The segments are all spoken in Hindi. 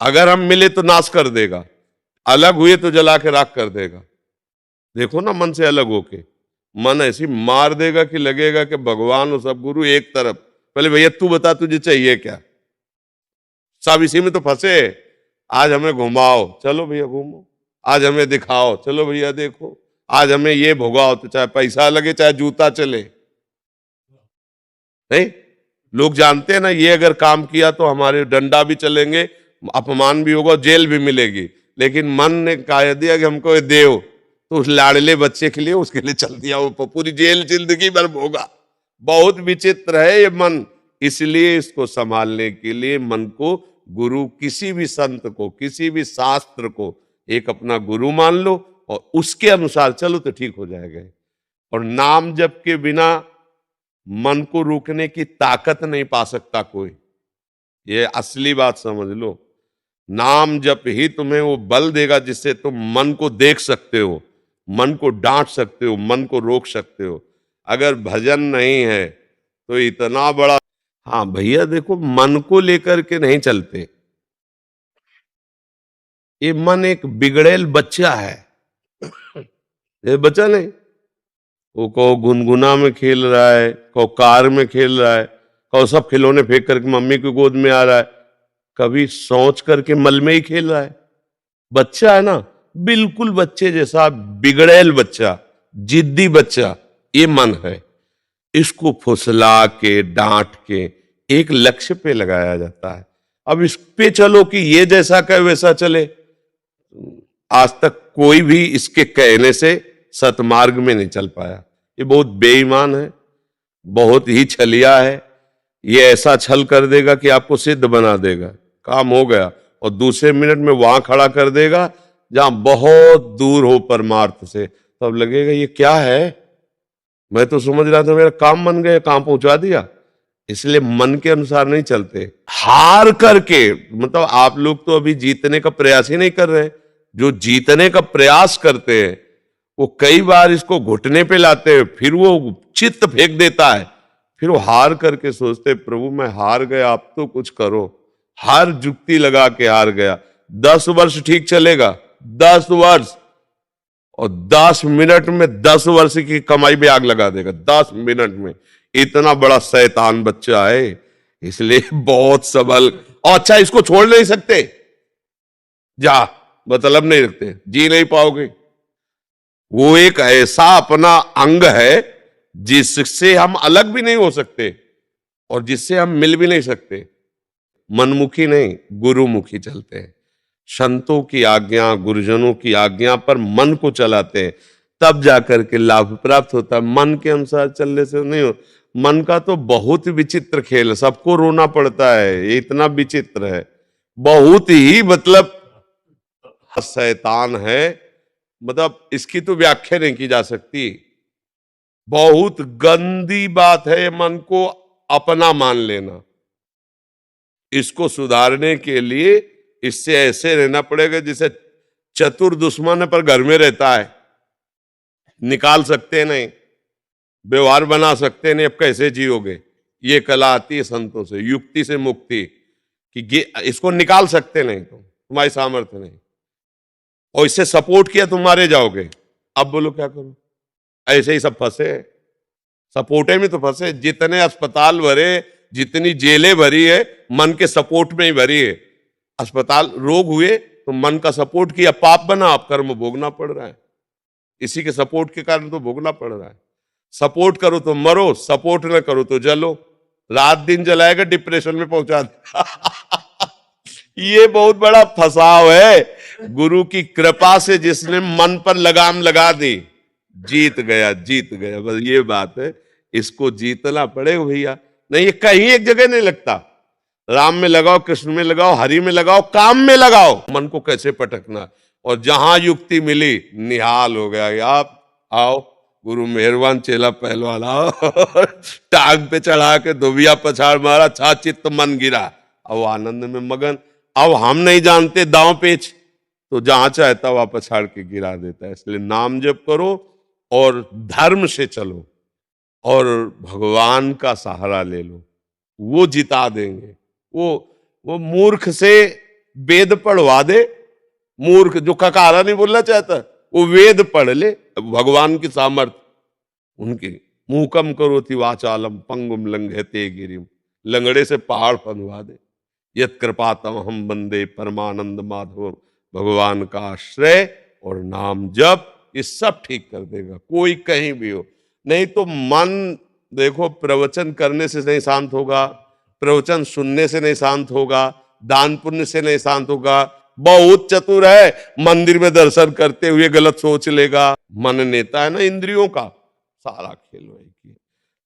अगर हम मिले तो नाश कर देगा, अलग हुए तो जला के राख कर देगा। देखो ना, मन से अलग होके मन ऐसी मार देगा कि लगेगा कि भगवान और सब गुरु एक तरफ। पहले भैया तू बता तुझे चाहिए क्या, सब इसी में तो फंसे। आज हमें घुमाओ, चलो भैया घूमो। आज हमें दिखाओ, चलो भैया देखो। आज हमें ये भोगाओ, तो चाहे पैसा लगे चाहे जूता चले। नहीं, लोग जानते हैं ना, ये अगर काम किया तो हमारे डंडा भी चलेंगे, अपमान भी होगा, जेल भी मिलेगी। लेकिन मन ने कह दिया कि हमको ये देव, तो उस लाडले बच्चे के लिए उसके लिए चल दिया, वो पूरी जेल जिंदगी भर भोगा। बहुत विचित्र है ये मन। इसलिए इसको संभालने के लिए मन को गुरु, किसी भी संत को, किसी भी शास्त्र को एक अपना गुरु मान लो और उसके अनुसार चलो तो ठीक हो जाएगा। और नाम जप के बिना मन को रोकने की ताकत नहीं पा सकता कोई, ये असली बात समझ लो। नाम जप ही तुम्हें वो बल देगा जिससे तुम मन को देख सकते हो, मन को डांट सकते हो, मन को रोक सकते हो। अगर भजन नहीं है तो इतना बड़ा, हाँ भैया देखो, मन को लेकर के नहीं चलते। ये मन एक बिगड़ेल बच्चा है, ये बच्चा नहीं। वो कहो गुनगुना में खेल रहा है, कहो कार में खेल रहा है, कहो सब खिलौने फेंक करके मम्मी की गोद में आ रहा है, कभी सोच करके मल में ही खेल रहा है। बच्चा है ना, बिल्कुल बच्चे जैसा बिगड़ेल बच्चा, जिद्दी बच्चा, ये मन है। इसको फुसला के, डांट के एक लक्ष्य पे लगाया जाता है। अब इस पे चलो कि ये जैसा कहे वैसा चले। आज तक कोई भी इसके कहने से सतमार्ग में नहीं चल पाया। ये बहुत बेईमान है, बहुत ही छलिया है। ये ऐसा छल कर देगा कि आपको सिद्ध बना देगा, काम हो गया, और दूसरे मिनट में वहां खड़ा कर देगा जहां बहुत दूर हो परमार्थ से। तब लगेगा ये क्या है, मैं तो समझ रहा था मेरा काम बन गया, काम पहुंचा दिया। इसलिए मन के अनुसार नहीं चलते। हार करके, मतलब आप लोग तो अभी जीतने का प्रयास ही नहीं कर रहे। जो जीतने का प्रयास करते हैं वो कई बार इसको घुटने पे लाते हैं, फिर वो चित्त फेंक देता है, फिर वो हार करके सोचते प्रभु मैं हार गया, आप तो कुछ करो। हर जुक्ति लगा के हार गया। 10 वर्ष ठीक चलेगा, 10 वर्ष, और 10 मिनट में 10 वर्ष की कमाई पे आग लगा देगा, 10 मिनट में। इतना बड़ा शैतान बच्चा है, इसलिए बहुत सबल। और अच्छा, इसको छोड़ नहीं सकते, जा मतलब नहीं रखते, जी नहीं पाओगे। वो एक ऐसा अपना अंग है जिससे हम अलग भी नहीं हो सकते और जिससे हम मिल भी नहीं सकते। मनमुखी नहीं, गुरुमुखी चलते हैं। संतों की आज्ञा, गुरुजनों की आज्ञा पर मन को चलाते हैं, तब जाकर के लाभ प्राप्त होता है। मन के अनुसार चलने से नहीं हो। मन का तो बहुत विचित्र खेल है, सबको रोना पड़ता है, ये इतना विचित्र है, बहुत ही मतलब शैतान है। मतलब इसकी तो व्याख्या नहीं की जा सकती। बहुत गंदी बात है मन को अपना मान लेना। इसको सुधारने के लिए इससे ऐसे रहना पड़ेगा जैसे चतुर दुश्मन पर घर में रहता है, निकाल सकते नहीं, व्यवहार बना सकते नहीं, अब कैसे जियोगे। ये कला आती है संतों से, युक्ति से मुक्ति, कि इसको निकाल सकते नहीं, तुम्हारी सामर्थ्य नहीं, और इससे सपोर्ट किया तुम मारे जाओगे। अब बोलो क्या करो, ऐसे ही सब फंसे, सपोर्टे में तो फंसे। जितने अस्पताल भरे, जितनी जेलें भरी है, मन के सपोर्ट में ही भरी है। अस्पताल, रोग हुए तो मन का सपोर्ट किया, पाप बना, आप कर्म भोगना पड़ रहा है। इसी के सपोर्ट के कारण तो भोगना पड़ रहा है। सपोर्ट करो तो मरो, सपोर्ट न करो तो जलो, रात दिन जलाएगा, डिप्रेशन में पहुंचा देगा। ये बहुत बड़ा फंसाव है। गुरु की कृपा से जिसने मन पर लगाम लगा दी, जीत गया, जीत गया, बस ये बात है। इसको जीतना पड़ेगा भैया, नहीं ये कहीं एक जगह नहीं लगता। राम में लगाओ, कृष्ण में लगाओ, हरि में लगाओ, काम में लगाओ, मन को कैसे पटकना। और जहां युक्ति मिली, निहाल हो गया। आप आओ गुरु मेहरबान, चेला पहलवान आओ। टांग पे चढ़ा के दुबिया पछाड़ मारा, छा चित्त मन गिरा, अब आनंद में मगन। अब हम नहीं जानते दांव पेच, तो जहां चाहता वहां पछाड़ के गिरा देता है। इसलिए नाम जप करो और धर्म से चलो और भगवान का सहारा ले लो, वो जिता देंगे। वो मूर्ख से वेद पढ़वा दे। मूर्ख जो ककारा नहीं बोलना चाहता वो वेद पढ़ ले। भगवान की सामर्थ्य उनकी। मूकम करोति वाचालम पंगुम लंघयते गिरिम, लंगड़े से पहाड़ फंदवा दे। यत कृपा तम हम बंदे परमानंद माधव, भगवान का आश्रय और नाम जप ये सब ठीक कर देगा, कोई कहीं भी हो। नहीं तो मन देखो प्रवचन करने से नहीं शांत होगा, प्रवचन सुनने से नहीं शांत होगा, दान पुण्य से नहीं शांत होगा। बहुत चतुर है, मंदिर में दर्शन करते हुए गलत सोच लेगा। मन नेता है ना इंद्रियों का, सारा खेल वही किया।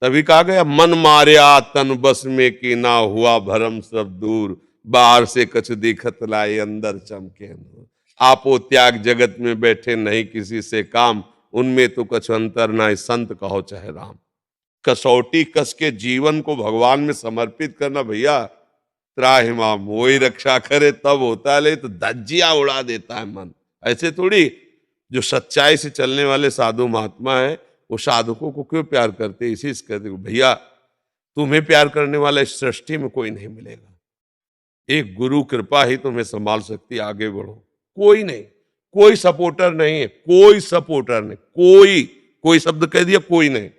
तभी कहा गया मन मार्या तन बस में कि ना हुआ भरम सब दूर, बाहर से कछ दिखत लाए अंदर चमके नूर। आपो त्याग जगत में बैठे नहीं किसी से काम, उनमें तो कछ अंतर ना संत कहो चाहे राम। कसौटी कस के जीवन को भगवान में समर्पित करना भैया, त्राहिमाम वही रक्षा करे तब होता है। ले तो धज्जियां उड़ा देता है मन। ऐसे थोड़ी, जो सच्चाई से चलने वाले साधु महात्मा है वो साधुकों को क्यों प्यार करते, इसी से कहते भैया तुम्हें प्यार करने वाला इस सृष्टि में कोई नहीं मिलेगा। एक गुरु कृपा ही तुम्हें संभाल सकती, आगे बढ़ो। कोई नहीं, कोई सपोर्टर नहीं है, कोई सपोर्टर नहीं, कोई शब्द कह दिया, कोई नहीं।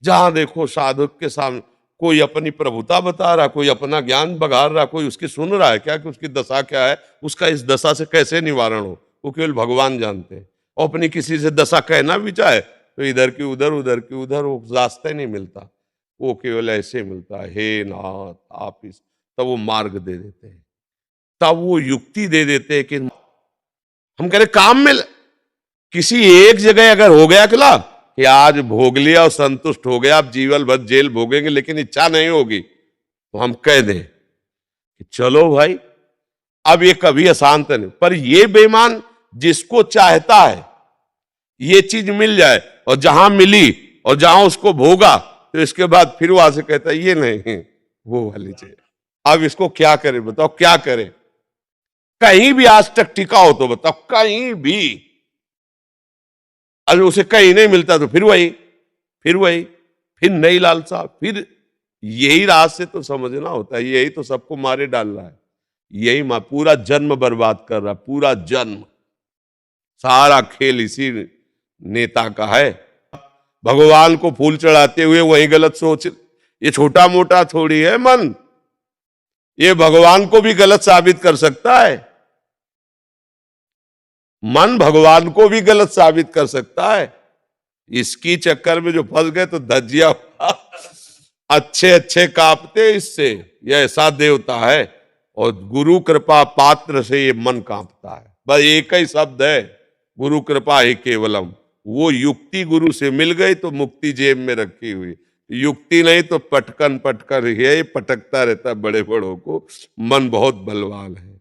जहां देखो साधक के सामने कोई अपनी प्रभुता बता रहा, कोई अपना ज्ञान बघार रहा, कोई उसकी सुन रहा है क्या कि उसकी दशा क्या है, उसका इस दशा से कैसे निवारण हो, वो केवल भगवान जानते हैं। और अपनी किसी से दशा कहना भी चाहे तो इधर की उधर, उधर की उधर, वो रास्ता ही नहीं मिलता, वो केवल ऐसे मिलता है, हे नाथ आप इस, तब वो मार्ग दे देते हैं, तब वो युक्ति दे देते हैं कि हम कह रहे काम में किसी एक जगह अगर हो गया कि लाभ कि आज भोग लिया और संतुष्ट हो गया, आप जीवन भर जेल भोगेंगे लेकिन इच्छा नहीं होगी, तो हम कह दें कि चलो भाई अब ये कभी अशांत नहीं। पर ये बेईमान जिसको चाहता है ये चीज मिल जाए, और जहां मिली और जहां उसको भोगा, तो इसके बाद फिर वहां से कहता है ये नहीं वो वाली चीज। अब इसको क्या करे बताओ, क्या करे? कहीं भी आज तक टिका हो तो बताओ, कहीं भी। अगर उसे कहीं नहीं मिलता तो फिर वही, फिर नई लालसा, फिर यही रात से तो समझना होता है, यही तो सबको मारे डाल रहा है, यही पूरा जन्म बर्बाद कर रहा, पूरा जन्म। सारा खेल इसी नेता का है। भगवान को फूल चढ़ाते हुए वही गलत सोच, ये छोटा मोटा थोड़ी है मन, ये भगवान को भी गलत साबित कर सकता है। मन भगवान को भी गलत साबित कर सकता है। इसकी चक्कर में जो फंस गए तो धज्जिया अच्छे अच्छे कांपते इससे, यह ऐसा देवता है। और गुरु कृपा पात्र से ये मन कांपता है। बस एक ही शब्द है, गुरु कृपा ही केवलम। वो युक्ति गुरु से मिल गई तो मुक्ति जेब में रखी हुई, युक्ति नहीं तो पटकन पटकन ही पटकता रहता है बड़े बड़ों को। मन बहुत बलवान है।